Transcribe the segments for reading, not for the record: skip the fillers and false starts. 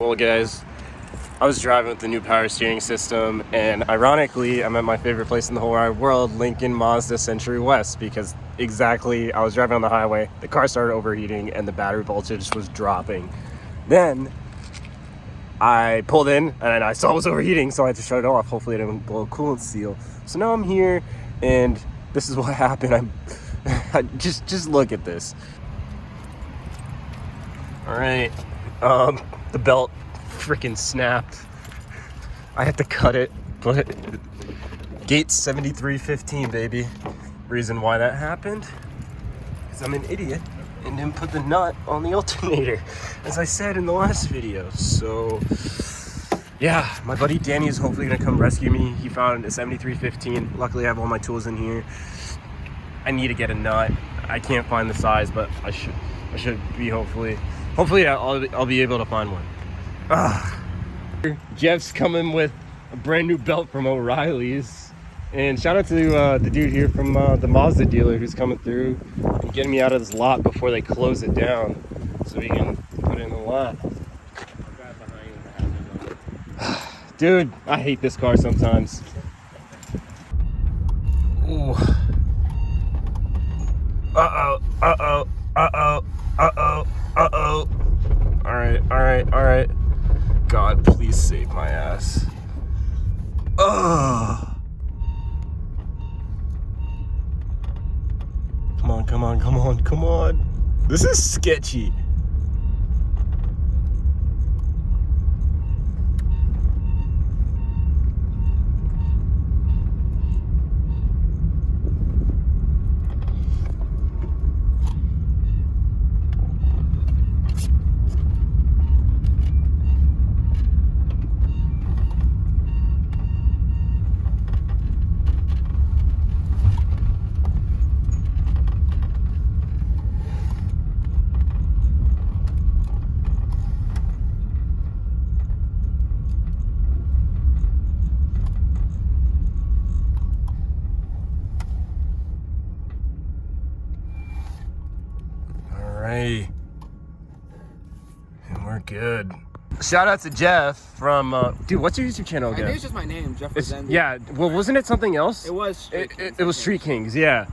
Well guys, I was driving with the new power steering system, and ironically I'm at my favorite place in the whole wide world, Lincoln Mazda Century West, because exactly I was driving on the highway, the car started overheating and the battery voltage was dropping. Then I pulled in and I saw it was overheating, so I had to shut it off. Hopefully it didn't blow a coolant seal. So now I'm here and this is what happened. Just look at this. All right. The belt freaking snapped. I had to cut it, but gate 7315, baby. Reason why that happened is I'm an idiot and didn't put the nut on the alternator, as I said in the last video. So yeah, my buddy Danny is hopefully gonna come rescue me. He found a 7315. Luckily I have all my tools in here. I need to get a nut. I can't find the size, but I should be hopefully I'll be able to find one. Jeff's coming with a brand new belt from O'Reilly's, and shout out to the dude here from the Mazda dealer who's coming through and getting me out of this lot before they close it down so we can put it in the lot. Dude, I hate this car sometimes. Ooh. Alright. God, please save my ass. Ugh. Come on. This is sketchy. Alright. And we're good. Shout out to Jeff from dude, what's your YouTube channel again? I think it's just my name, Jeff. Yeah, well, wasn't it something else? It was it was Street Kings, yeah,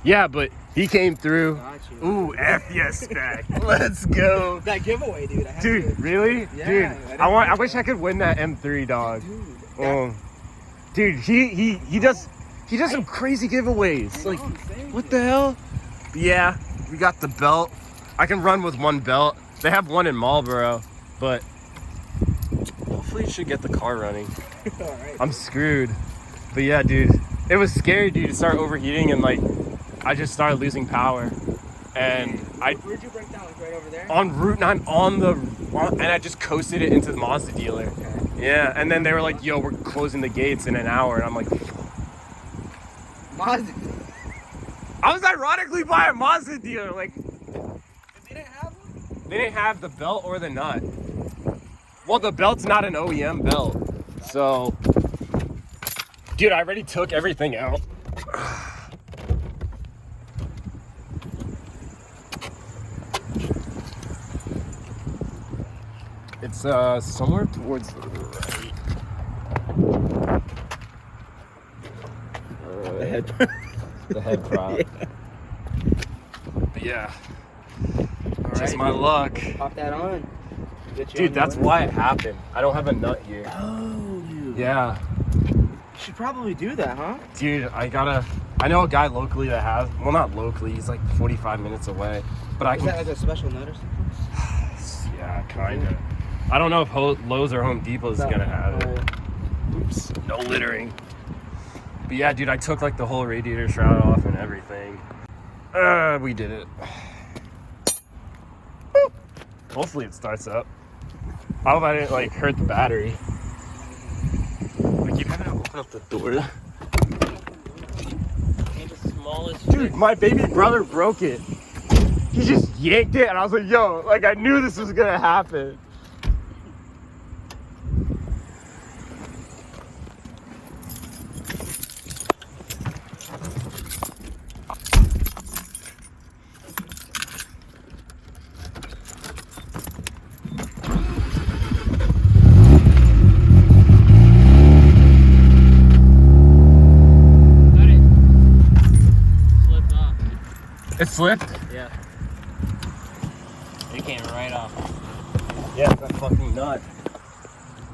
but he came through. Ooh, F yes, back. Let's go. That giveaway, dude. Dude, really? Yeah, dude, I wish I could win that M3, dog. Dude, he does some crazy giveaways. Like, what the hell? Yeah, we got the belt. I can run with one belt. They have one in Marlboro, but hopefully it should get the car running. Right. I'm screwed. But yeah, dude, it was scary, dude, to start overheating, and like I just started losing power. And where'd you break down? Like right over there? On Route 9, and I just coasted it into the Mazda dealer. Okay. Yeah, and then they were like, yo, we're closing the gates in an hour, and I'm like, Mazda. I was ironically by a Mazda dealer, like, They didn't have one? they didn't have the belt or the nut. Well, the belt's not an OEM belt, so, dude, I already took everything out. It's somewhere towards the right. The head prop. But yeah. Just my luck. Pop that on. Dude, that's why it happened. I don't have a nut here. Oh, dude. Yeah. You should probably do that, huh? Dude, I know a guy locally that has, well, not locally, he's like 45 minutes away. But I Is that like a special nut or something? Yeah, kinda. I don't know if Lowe's or Home Depot is gonna have it. Oops, no littering. But yeah, dude, I took like the whole radiator shroud off and everything. We did it. Boop. Hopefully it starts up. I hope I didn't like hurt the battery. I keep having to open up the door. Dude, my baby brother broke it. He just yanked it and I was like, yo, like I knew this was gonna happen. slipped? Yeah. It came right off. Yeah, that fucking nut.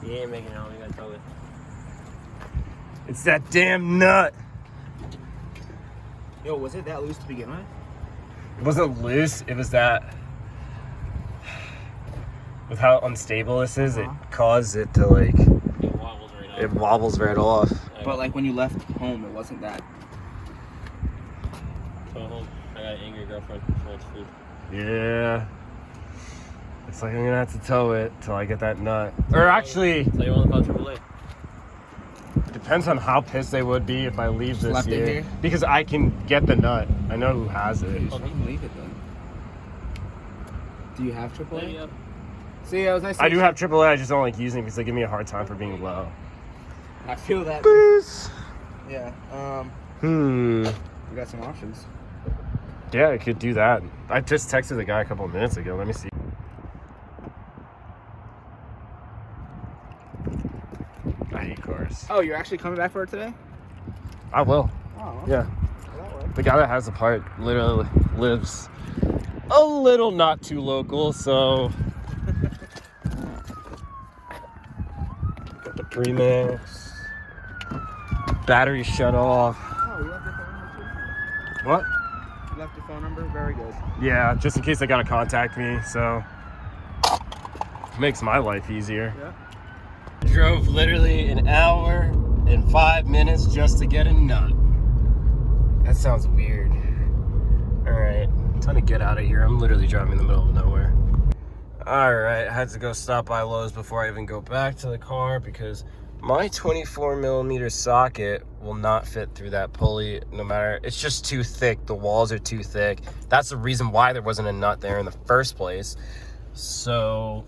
You ain't making it home, you gotta tow it. It's that damn nut. Yo, was it that loose to begin with? It wasn't loose, it was that. With how unstable this is, it caused it to like. It wobbles right off. It wobbles right off. But like when you left home, it wasn't that. Tow home. I got an angry girlfriend. She wants food. Yeah. It's like I'm gonna have to tow it till I get that nut. Or actually, So you want to call AAA? it depends on how pissed they would be if I leave this Left it year. here? Because I can get the nut. I know who has it. You shouldn't leave it then. Do you have AAA? Yeah. See, I was nice. I do have AAA, I just don't like using it because they give me a hard time for being low. I feel that. Please. Yeah. Hmm. We got some options. Yeah, I could do that. I just texted the guy a couple of minutes ago. Let me see. I hate cars. Oh, you're actually coming back for it today? I will. Oh. Yeah. Well, that worked. The guy that has the part literally lives a little not too local, so. Got the premix. Battery shut off. Oh, you left your phone number too? What? You left your phone number? Very good. Yeah, just in case they gotta contact me, so. Makes my life easier. Yeah. Drove literally an hour and 5 minutes just to get a nut. That sounds weird. Alright, time to get out of here. I'm literally driving in the middle of nowhere. Alright, I had to go stop by Lowe's before I even go back to the car because my 24mm socket will not fit through that pulley no matter. It's just too thick. The walls are too thick. That's the reason why there wasn't a nut there in the first place. So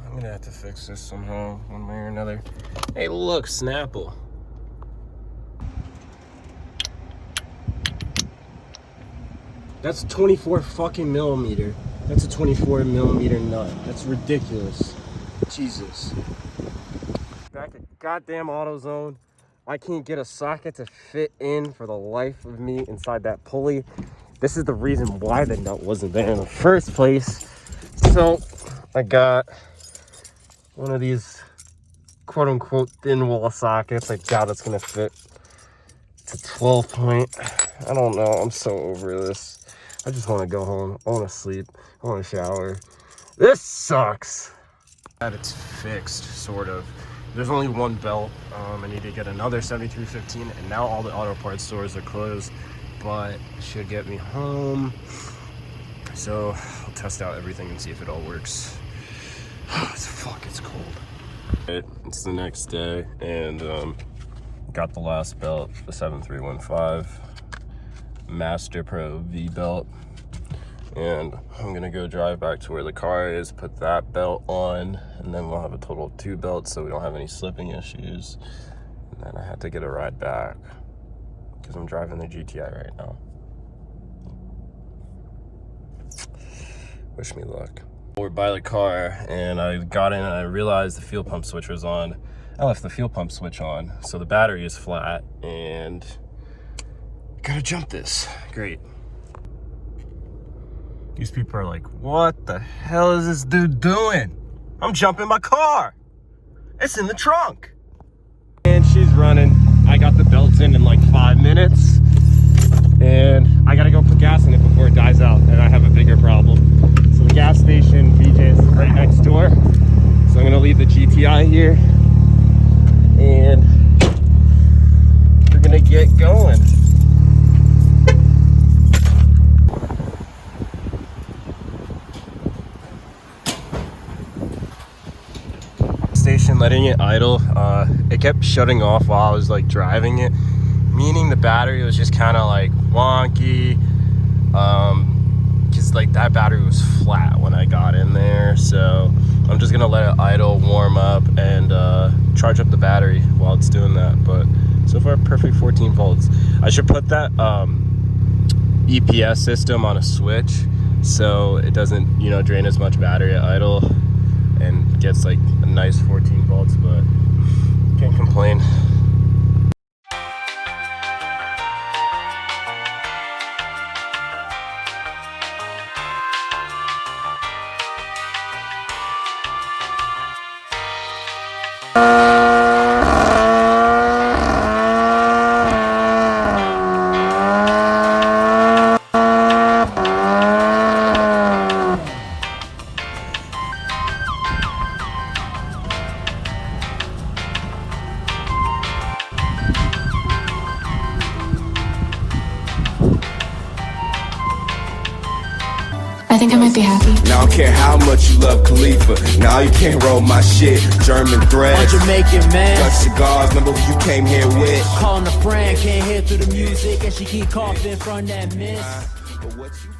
I'm gonna have to fix this somehow, one way or another. Hey, look, Snapple. That's 24 fucking millimeter. That's a 24mm nut. That's ridiculous. Jesus. Back at goddamn AutoZone. I can't get a socket to fit in for the life of me inside that pulley. This is the reason why the nut wasn't there in the first place. So I got one of these quote unquote thin wall sockets. I doubt it's gonna fit. It's a 12 point. I don't know. I'm so over this. I just want to go home. I want to sleep. I want to shower. This sucks. That it's fixed, sort of. There's only one belt. I need to get another 7315, and now all the auto parts stores are closed, but it should get me home. So I'll test out everything and see if it all works. It's cold. It's the next day, and got the last belt, the 7315 Master Pro V belt, and I'm gonna go drive back to where the car is, put that belt on, and then we'll have a total of 2 belts so we don't have any slipping issues. And then I had to get a ride back because I'm driving the GTI right now. Wish me luck. We're by the car, and I got in and I realized the fuel pump switch was on. I left the fuel pump switch on, so the battery is flat, and gotta jump this. Great. These people are like, what the hell is this dude doing? I'm jumping my car. It's in the trunk. And she's running. I got the belts in like 5 minutes, and I gotta go put gas in it before it dies out, and I have a bigger problem. So the gas station, BJ's, is right next door. So I'm gonna leave the GTI here, and we're gonna get going. Station, letting it idle. It kept shutting off while I was like driving it, meaning the battery was just kind of like wonky, because like that battery was flat when I got in there. So I'm just gonna let it idle, warm up, and charge up the battery while it's doing that. But so far, perfect 14 volts. I should put that EPS system on a switch so it doesn't, you know, drain as much battery at idle and gets like a nice 14 volts, but can't complain. I think I might be happy. Now I don't care how much you love Khalifa. Now you can't roll my shit. German threads. Jamaican man. Dutch cigars, number who you came here with. Calling a friend, can't hear through the music, and she keep coughing from that mist. But what you